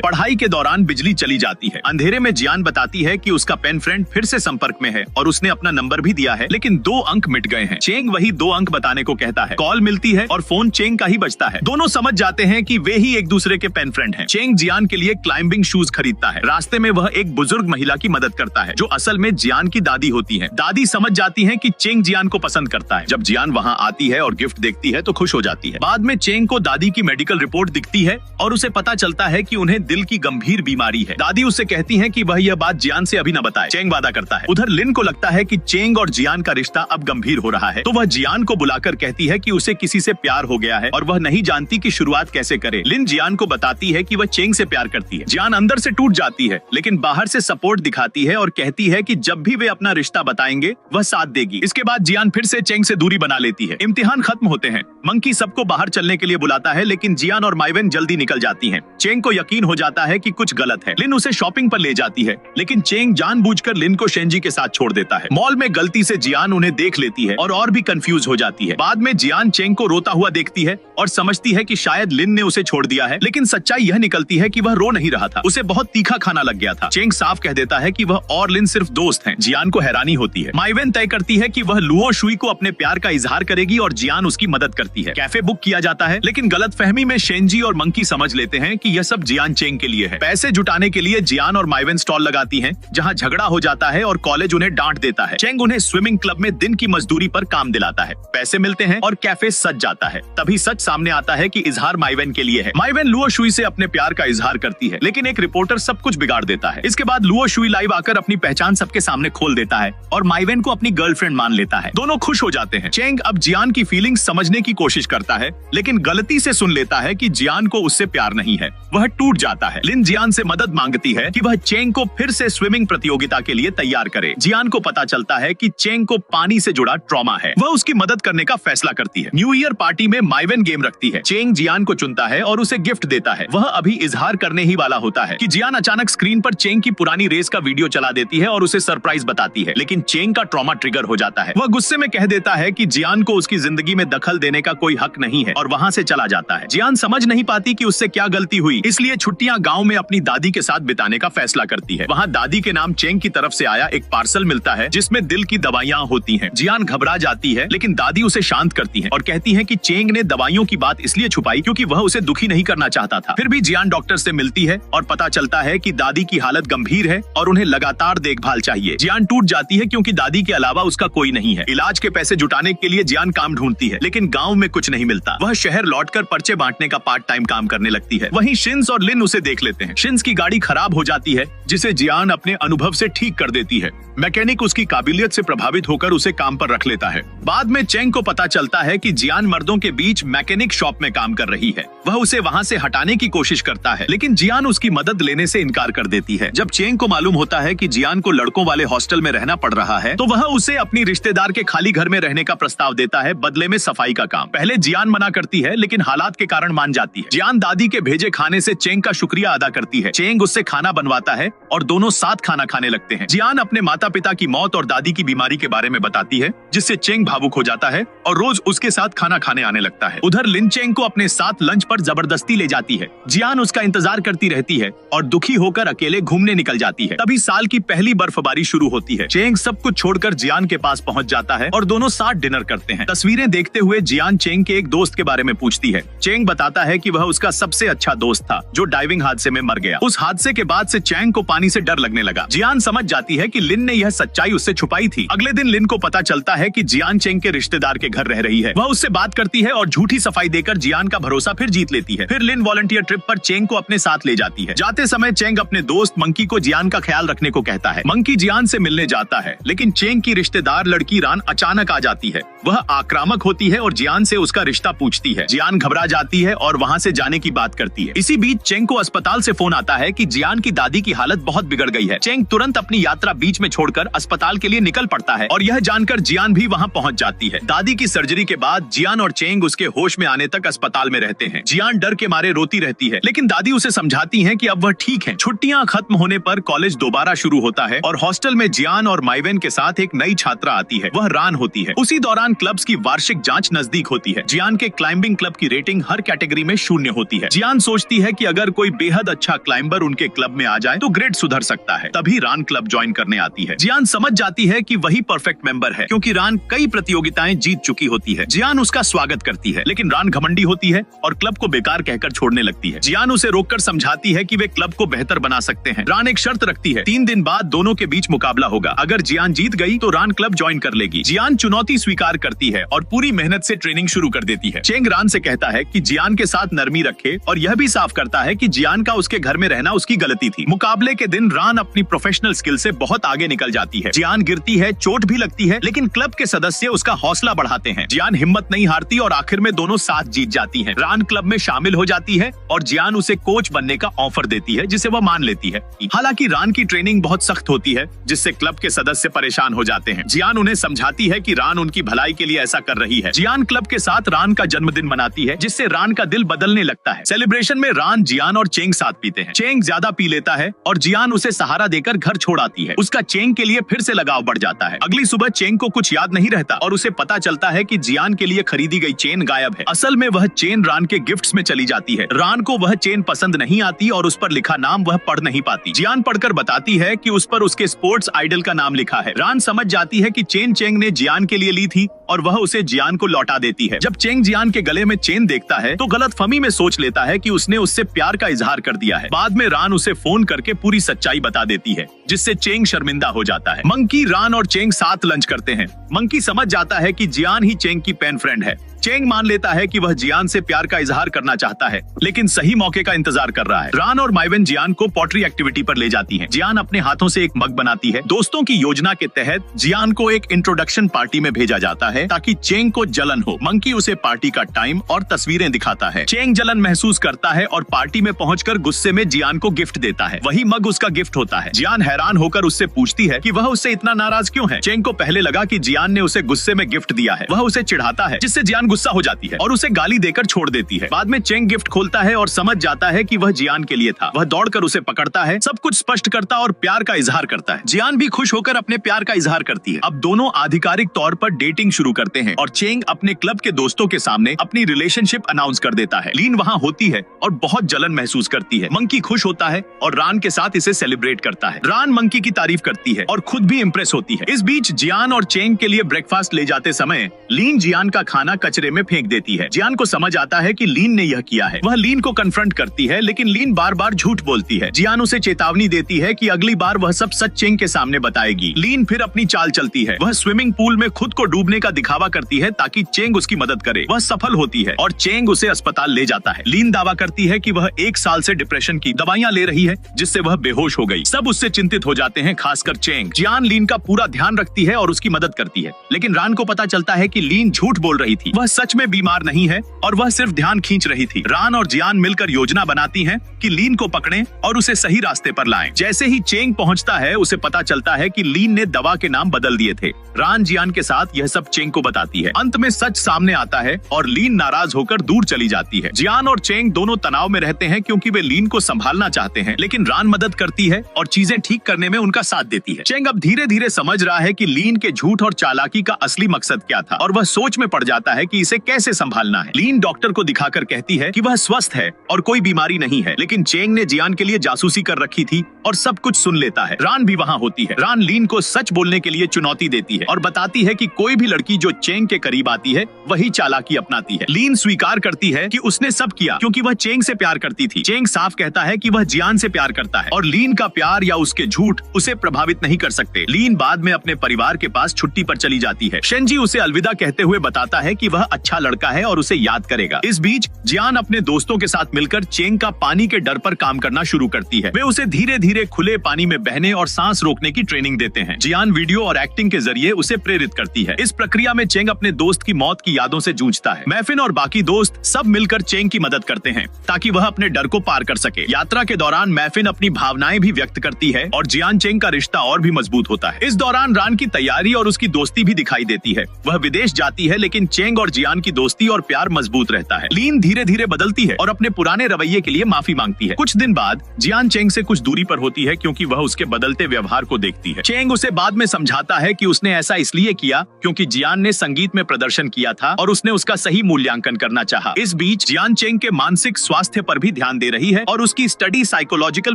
पढ़ाई के दौरान बिजली चली जाती है। अंधेरे में जियान बताती है कि उसका पेन फ्रेंड फिर से संपर्क में है और उसने अपना नंबर भी दिया है, लेकिन 2 अंक मिट गए हैं। चेंग वही 2 अंक बताने को कहता है। कॉल मिलती है और फोन चेंग का ही बजता है। दोनों समझ जाते हैं कि वे ही एक दूसरे के पेन फ्रेंड हैं। चेंग जियान के लिए क्लाइंबिंग शूज खरीदता है। रास्ते में वह एक बुजुर्ग महिला की मदद करता है जो असल में जियान की दादी होती है। दादी समझ जाती है कि चेंग जियान को पसंद करता है। जब जियान वहां आती है और गिफ्ट देखती है तो खुश हो जाती है। बाद में चेंग को दादी की मेडिकल रिपोर्ट दिखती है और उसे पता चलता है कि उन्हें दिल की गंभीर बीमारी है। दादी उससे कहती है कि वह यह बात जियान से अभी न बताए। चेंग वादा करता है। उधर लिन को लगता है कि चेंग और जियान का रिश्ता अब गंभीर हो रहा है, तो वह जियान को बुलाकर कहती है कि उसे किसी से प्यार हो गया है और वह नहीं जानती कि शुरुआत कैसे करे। लिन जियान को बताती है कि वह चेंग से प्यार करती है। जियान अंदर से टूट जाती है, लेकिन बाहर से सपोर्ट दिखाती है और कहती है कि जब भी वे अपना रिश्ता बताएंगे वह साथ देगी। इसके बाद जियान फिर से चेंग से दूरी बना लेती है। इम्तिहान खत्म होते हैं। मंकी सबको बाहर चलने के लिए बुलाता है, लेकिन जियान और माइवेन जल्दी निकल जाती हैं। चेंग को यकीन हो जाता है कि कुछ गलत है। लिन उसे शॉपिंग पर ले जाती है, लेकिन चेंग जानबूझकर लिन को शेंजी के साथ छोड़ देता है। मॉल में गलती से जियान उन्हें देख लेती है और भी कंफ्यूज हो जाती है। बाद में जियान चेंग को रोता हुआ देखती है और समझती है कि शायद लिन ने उसे छोड़ दिया है, लेकिन सच्चाई यह निकलती है कि वह रो नहीं रहा था। उसे बहुत तीखा खाना लग गया था। चेंग साफ कह देता है कि वह और लिन सिर्फ दोस्त हैं। जियान को हैरानी होती है। माइवेन तय करती है कि वह लुओ शुई को अपने प्यार का इजहार करेगी और जियान उसकी मदद करती है। कैफे बुक किया जाता है, लेकिन गलतफहमी में शेंजी और मंकी समझ लेते हैं कि यह सब जियान चेंग के लिए है। पैसे जुटाने के लिए जियान और माइवेन स्टॉल लगाती हैं, जहां झगड़ा हो जाता है और कॉलेज उन्हें डांट देता है। चेंग उन्हें स्विमिंग क्लब में दिन की मजदूरी पर काम दिलाता है। पैसे मिलते हैं और कैफे सज जाता है। तभी सच सामने आता है कि इजहार माइवेन के लिए है। माइवेन लुओ शुई से अपने प्यार का इजहार करती है, लेकिन एक रिपोर्टर सब कुछ बिगाड़ देता है। इसके बाद लुओ शुई लाइव आकर अपनी पहचान सबके सामने खोल देता है और माइवेन को अपनी गर्लफ्रेंड मान लेता है। दोनों खुश हो जाते हैं। चेंग अब जियान की फीलिंग्स समझने की कोशिश करता है, लेकिन गलती से सुन लेता है कि जियान को उससे प्यार नहीं है। वह टूट जाता है। लिन जियान से मदद मांगती है कि वह चेंग को फिर से स्विमिंग प्रतियोगिता के लिए तैयार करे। जियान को पता चलता है कि चेंग को पानी से जुड़ा ट्रॉमा है। वह उसकी मदद करने का फैसला करती है। न्यू ईयर पार्टी में माइवेन गेम रखती है। चेंग जियान को चुनता है और उसे गिफ्ट देता है। वह अभी इजहार करने ही वाला होता है कि जियान अचानक स्क्रीन पर चेंग की पुरानी रेस का वीडियो चला देती है और उसे सरप्राइज बताती है, लेकिन चेंग का ट्रॉमा ट्रिगर हो जाता है। वह गुस्से में कह देता है कि जियान को उसकी जिंदगी में दखल देने का कोई हक नहीं है और वहां से चला जाता है। जियान समझ नहीं पाती कि उससे क्या गलती हुई, इसलिए छुट्टियां गांव में अपनी दादी के साथ बिताने का फैसला करती है। वहां दादी के नाम चेंग की तरफ से आया एक पार्सल मिलता है जिसमें दिल की दवाइयां होती हैं। जियान घबरा जाती है, लेकिन दादी उसे शांत करती है और कहती है कि चेंग ने दवाइयों की बात इसलिए छुपाई क्योंकि वह उसे दुखी नहीं करना चाहता था। फिर भी जियान डॉक्टर से मिलती है और पता चलता है कि दादी की हालत गंभीर है और उन्हें लगातार देखभाल चाहिए। जियान टूट जाती है क्योंकि दादी के अलावा उसका कोई नहीं है। इलाज के पैसे जुटाने के लिए जियान काम ढूंढती है, लेकिन गांव में कुछ नहीं मिलता। वह शहर लौटकर पर्चे बांटने का पार्ट टाइम काम करने लगती है। वहीं शिन्स और लिन उसे देख लेते हैं। शिन्स की गाड़ी खराब हो जाती है, जिसे जियान अपने अनुभव से ठीक कर देती है। मैकेनिक उसकी काबिलियत से प्रभावित होकर उसे काम पर रख लेता है। बाद में चेंग को पता चलता है कि जियान मर्दों के बीच मैकेनिक शॉप में काम कर रही है। वह उसे वहां से हटाने की कोशिश करता है, लेकिन जियान उसकी मदद लेने से इनकार कर देती है। जब चेंग को मालूम होता है कि जियान को लड़कों वाले हॉस्टल में रहना पड़ रहा है, तो वह उसे अपनी रिश्तेदार के खाली घर में रहने का प्रस्ताव देता है, बदले में सफाई का काम। पहले जियान मना करती है, लेकिन हालात के कारण मान जाती है। जियान दादी के भेजे खाने से चेंग का शुक्रिया अदा करती है। चेंग उससे खाना बनवाता है और दोनों साथ खाना खाने लगते हैं। जियान अपने माता पिता की मौत और दादी की बीमारी के बारे में बताती है, जिससे चेंग भावुक हो जाता है और रोज उसके साथ खाना खाने आने लगता है। उधर लिन चेंग को अपने साथ लंच पर जबरदस्ती ले जाती है। जियान उसका इंतजार करती रहती है और दुखी होकर अकेले घूमने निकल जाती है। तभी साल की पहली बर्फबारी शुरू होती है। चेंग सब कुछ छोड़कर जियान के पास पहुंच जाता है और दोनों साथ डिनर करते हैं। तस्वीरें देखते हुए जियान चेंग के एक दोस्त के बारे में पूछती है। चेंग बताता है कि वह उसका सबसे अच्छा दोस्त था, जो डाइविंग हादसे में मर गया। उस हादसे के बाद से चेंग को पानी से डर लगने लगा। जियान समझ जाती है कि लिन ने यह सच्चाई उससे छुपाई थी। अगले दिन लिन को पता चलता है कि जियान चेंग के रिश्तेदार के घर रह रही है। वह उससे बात करती है और झूठी सफाई देकर जियान का भरोसा फिर जीत लेती है। फिर लिन वॉलंटियर ट्रिप पर चेंग को अपने साथ ले जाती है। जाते समय चेंग अपने दोस्त मंकी को जियान का ख्याल रखने को कहता है। मंकी जियान से मिलने जाता है, लेकिन चेंग की रिश्तेदार लड़की रान अचानक आ जाती है। वह आक्रामक होती है और जियान से उसका रिश्ता पूछती है। जियान घबरा जाती है और वहाँ से जाने की बात करती है। इसी बीच चेंग को अस्पताल से फोन आता है कि जियान की दादी की हालत बहुत बिगड़ गई है। चेंग तुरंत अपनी यात्रा बीच में छोड़कर अस्पताल के लिए निकल पड़ता है और यह जानकर जियान भी वहाँ पहुँच जाती है। दादी की सर्जरी के बाद जियान और चेंग उसके होश में आने तक अस्पताल में रहते हैं। जियान डर के मारे रोती रहती है, लेकिन दादी उसे समझाती है कि अब वह ठीक है। छुट्टियां खत्म होने पर कॉलेज दोबारा शुरू होता है और हॉस्टल में जियान और माइवेन के साथ एक नई छात्रा आती है। वह रान होती है। उसी दौरान क्लब्स की वार्षिक जांच नजदीक होती है। जियान के क्लाइंबिंग क्लब की रेटिंग हर कैटेगरी में 0 होती है। जियान सोचती है कि अगर कोई बेहद अच्छा क्लाइंबर उनके क्लब में आ जाए तो ग्रेड सुधर सकता है। तभी रान क्लब ज्वाइन करने आती है। जियान समझ जाती है कि वही परफेक्ट मेंबर है, क्योंकि रान कई प्रतियोगिताएं जीत चुकी होती है। जियान उसका स्वागत करती है, लेकिन रान घमंडी होती है और क्लब को बेकार कहकर छोड़ने लगती है। जियान उसे रोककर समझाती है कि वे क्लब को बेहतर बना सकते हैं। रान एक शर्त रखती है, 3 दिन बाद दोनों के बीच मुकाबला होगा। अगर जियान जीत गई तो रान क्लब ज्वाइन कर लेगी। जियान चुनौती स्वीकार करती है और पूरी मेहनत से ट्रेनिंग शुरू कर देती है। चेंग रान से कहता है कि जियान के साथ नरमी रखे और यह भी साफ करता है कि जियान का उसके घर में रहना उसकी गलती थी। मुकाबले के दिन रान अपनी प्रोफेशनल स्किल से बहुत आगे निकल जाती है। जियान गिरती है, चोट भी लगती है, लेकिन क्लब के सदस्य उसका हौसला बढ़ाते हैं। जियान हिम्मत नहीं हारती और आखिर में दोनों साथ जीत जाती हैं। रान क्लब में शामिल हो जाती है और जियान उसे कोच बनने का ऑफर देती है, जिसे वह मान लेती है। हालांकि रान की ट्रेनिंग बहुत सख्त होती है, जिससे क्लब के सदस्य परेशान हो जाते हैं। जियान उन्हें समझाती है कि रान उनकी भलाई के लिए ऐसा कर रही है। जियान क्लब के साथ रान का जन्मदिन मनाती है, जिससे रान का दिल बदलने लगता है। सेलिब्रेशन में रान, जियान और चेंग साथ पीते हैं। चेंग ज्यादा पी लेता है और जियान उसे सहारा देकर घर छोड़ आती है। उसका चेंग के लिए फिर से लगाव बढ़ जाता है। अगली सुबह चेंग को कुछ याद नहीं रहता और उसे पता चलता है कि जियान के लिए खरीदी गई चेन गायब है। असल में वह चेन रान के गिफ्ट्स में चली जाती है। रान को वह चेन पसंद नहीं आती और उस पर लिखा नाम वह पढ़ नहीं पाती। जियान पढ़कर बताती है कि उस पर उसके स्पोर्ट्स आइडल का नाम लिखा है। रान समझ जाती है कि चेन चेंग ने जियान के लिए ली थी और वह उसे जियान को लौटा देती है। जब चेंग जियान के गले में चेन देखता है तो गलतफहमी में सोच लेता है कि उसने उससे प्यार का इजहार कर दिया है। बाद में रान उसे फोन करके पूरी सच्चाई बता देती है, जिससे चेंग शर्मिंदा हो जाता है। मंकी, रान और चेंग साथ लंच करते हैं। मंकी समझ जाता है कि जियान ही चेंग की पेन फ्रेंड है। चेंग मान लेता है कि वह जियान से प्यार का इजहार करना चाहता है, लेकिन सही मौके का इंतजार कर रहा है। रान और माइवेन जियान को पॉटरी एक्टिविटी पर ले जाती हैं। जियान अपने हाथों से एक मग बनाती है। दोस्तों की योजना के तहत जियान को एक इंट्रोडक्शन पार्टी में भेजा जाता है ताकि चेंग को जलन हो। मंकी उसे पार्टी का टाइम और तस्वीरें दिखाता है। चेंग जलन महसूस करता है और पार्टी में पहुंचकर गुस्से में जियान को गिफ्ट देता है। वही मग उसका गिफ्ट होता है। जियान हैरान होकर उससे पूछती है कि वह उससे इतना नाराज क्यों है। चेंग को पहले लगा कि जियान ने उसे गुस्से में गिफ्ट दिया है। वह उसे चिढ़ाता है, जिससे जियान गुस्सा हो जाती है और उसे गाली देकर छोड़ देती है। बाद में चेंग गिफ्ट खोलता है और समझ जाता है कि वह जियान के लिए था। वह दौड़कर उसे पकड़ता है, सब कुछ स्पष्ट करता और प्यार का इजहार करता है। जियान भी खुश होकर अपने प्यार का इजहार करती है। अब दोनों आधिकारिक तौर पर डेटिंग शुरू करते हैं और चेंग अपने क्लब के दोस्तों के सामने अपनी रिलेशनशिप अनाउंस कर देता है। लीन वहाँ होती है और बहुत जलन महसूस करती है। मंकी खुश होता है और रान के साथ इसे सेलिब्रेट करता है। रान मंकी की तारीफ करती है और खुद भी इम्प्रेस होती है। इस बीच जियान और चेंग के लिए ब्रेकफास्ट ले जाते समय लीन जियान का खाना कचरे में फेंक देती है। जियान को समझ आता है कि लीन ने यह किया है। वह लीन को कन्फ्रंट करती है, लेकिन लीन बार बार झूठ बोलती है। जियान उसे चेतावनी देती है कि अगली बार वह सब सच चेंग के सामने बताएगी। लीन फिर अपनी चाल चलती है। वह स्विमिंग पूल में खुद को डूबने का दिखावा करती है ताकि चेंग उसकी मदद करे। वह सफल होती है और चेंग उसे अस्पताल ले जाता है। लीन दावा करती है कि वह 1 साल से डिप्रेशन की दवाइयां ले रही है, जिससे वह बेहोश हो गई। सब उससे चिंतित हो जाते हैं, खासकर चेंग। जियान लीन का पूरा ध्यान रखती है और उसकी मदद करती है, लेकिन रान को पता चलता है कि लीन झूठ बोल रही थी। वह सच में बीमार नहीं है और वह सिर्फ ध्यान खींच रही थी। रान और जियान मिलकर योजना बनाती हैं कि लीन को पकड़ें और उसे सही रास्ते पर लाएं। जैसे ही चेंग पहुंचता है, उसे पता चलता है कि लीन ने दवा के नाम बदल दिए थे। रान जियान के साथ यह सब चेंग को बताती है। अंत में सच सामने आता है और लीन नाराज होकर दूर चली जाती है। जियान और चेंग दोनों तनाव में रहते हैं क्योंकि वे लीन को संभालना चाहते हैं, लेकिन रान मदद करती है और चीजें ठीक करने में उनका साथ देती है। चेंग अब धीरे धीरे समझ रहा है कि लीन के झूठ और चालाकी का असली मकसद क्या था और वह सोच में पड़ जाता है कि इसे कैसे संभालना है। लीन डॉक्टर को दिखाकर कहती है कि वह स्वस्थ है और कोई बीमारी नहीं है, लेकिन चेंग ने जियान के लिए जासूसी कर रखी थी और सब कुछ सुन लेता है। रान भी वहाँ होती है। रान लीन को सच बोलने के लिए चुनौती देती है और बताती है कि कोई भी लड़की जो चेंग के करीब आती है वही चालाकी अपनाती है। लीन स्वीकार करती है कि उसने सब किया क्योंकि वह चेंग से प्यार करती थी। चेंग साफ कहता है कि वह जियान से प्यार करता है और लीन का प्यार या उसके झूठ उसे प्रभावित नहीं कर सकते। लीन बाद में अपने परिवार के पास छुट्टी पर चली जाती है। शेंजी उसे अलविदा कहते हुए बताता है कि वह अच्छा लड़का है और उसे याद करेगा। इस बीच जियान अपने दोस्तों के साथ मिलकर चेंग का पानी के डर पर काम करना शुरू करती है। वे उसे धीरे धीरे खुले पानी में बहने और सांस रोकने की ट्रेनिंग देते हैं। जियान वीडियो और एक्टिंग के जरिए उसे प्रेरित करती है। इस प्रक्रिया में चेंग अपने दोस्त की मौत की यादों से जूझता है। मैफिन और बाकी दोस्त सब मिलकर चेंग की मदद करते हैं ताकि वह अपने डर को पार कर सके। यात्रा के दौरान मैफिन अपनी भावनाएं भी व्यक्त करती है और जियान चेंग का रिश्ता और भी मजबूत होता है। इस दौरान रान की तैयारी और उसकी दोस्ती भी दिखाई देती है। वह विदेश जाती है लेकिन चेंग और जियान की दोस्ती और प्यार मजबूत रहता है। लीन धीरे धीरे बदलती है और अपने पुराने रवैये के लिए माफी मांगती है। कुछ दिन बाद जियान चेंग से कुछ दूरी पर होती है क्योंकि वह उसके बदलते व्यवहार को देखती है। चेंग उसे बाद में समझाता है कि उसने ऐसा इसलिए किया क्योंकि जियान ने संगीत में प्रदर्शन किया था और उसने उसका सही मूल्यांकन करना चाहा। इस बीच जियान चेंग के मानसिक स्वास्थ्य पर भी ध्यान दे रही है और उसकी स्टडी साइकोलॉजिकल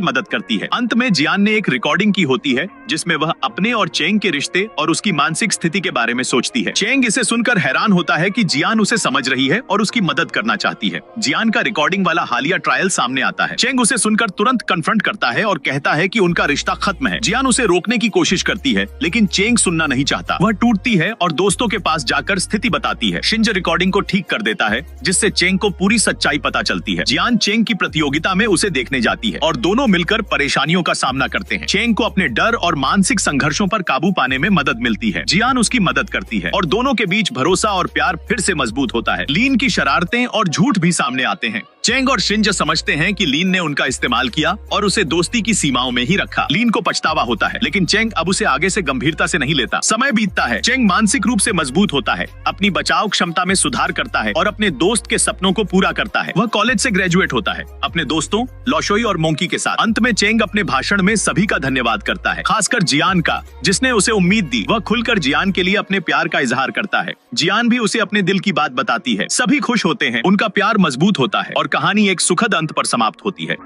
मदद करती है। अंत में जियान ने एक रिकॉर्डिंग की होती है जिसमें वह अपने और चेंग के रिश्ते और उसकी मानसिक स्थिति के बारे में सोचती है। चेंग इसे सुनकर हैरान होता है कि जियान उसे समझ रही है और उसकी मदद करना चाहती है। जियान का रिकॉर्डिंग वाला हालिया ट्रायल सामने आता है। चेंग उसे सुनकर तुरंत कन्फ्रंट करता है और कहता है कि उनका रिश्ता खत्म है। जियान उसे रोकने की कोशिश करती है लेकिन चेंग सुनना नहीं चाहता। वह टूटती है और दोस्तों के पास जाकर स्थिति बताती है। शिंज रिकॉर्डिंग को ठीक कर देता है जिससे चेंग को पूरी सच्चाई पता चलती है। जियान चेंग की प्रतियोगिता में उसे देखने जाती है और दोनों मिलकर परेशानियों का सामना करते हैं। चेंग को अपने डर और मानसिक संघर्षों पर काबू पाने में मदद मिलती है। जियान उसकी मदद करती है और दोनों के बीच भरोसा और प्यार फिर से मजबूत होता है। लीन की शरारतें और झूठ भी सामने आते हैं। चेंग और शिंज समझते हैं कि लीन ने उनका इस्तेमाल किया और उसे दोस्ती की सीमाओं में ही रखा। लीन को पछतावा होता है लेकिन चेंग अब उसे आगे से गंभीरता से नहीं लेता। समय बीतता है। चेंग मानसिक रूप से मजबूत होता है, अपनी बचाव क्षमता में सुधार करता है और अपने दोस्त के सपनों को पूरा करता है। वह कॉलेज से ग्रेजुएट होता है अपने दोस्तों लॉशोई और मोंकी के साथ। अंत में चेंग अपने भाषण में सभी का धन्यवाद करता है, खासकर जियान का जिसने उसे उम्मीद दी। वह खुलकर जियान के लिए अपने प्यार का इजहार करता है। जियान भी उसे अपने दिल की बात बताती है। सभी खुश होते हैं, उनका प्यार मजबूत होता है और कहानी एक सुखद अंत पर समाप्त होती है।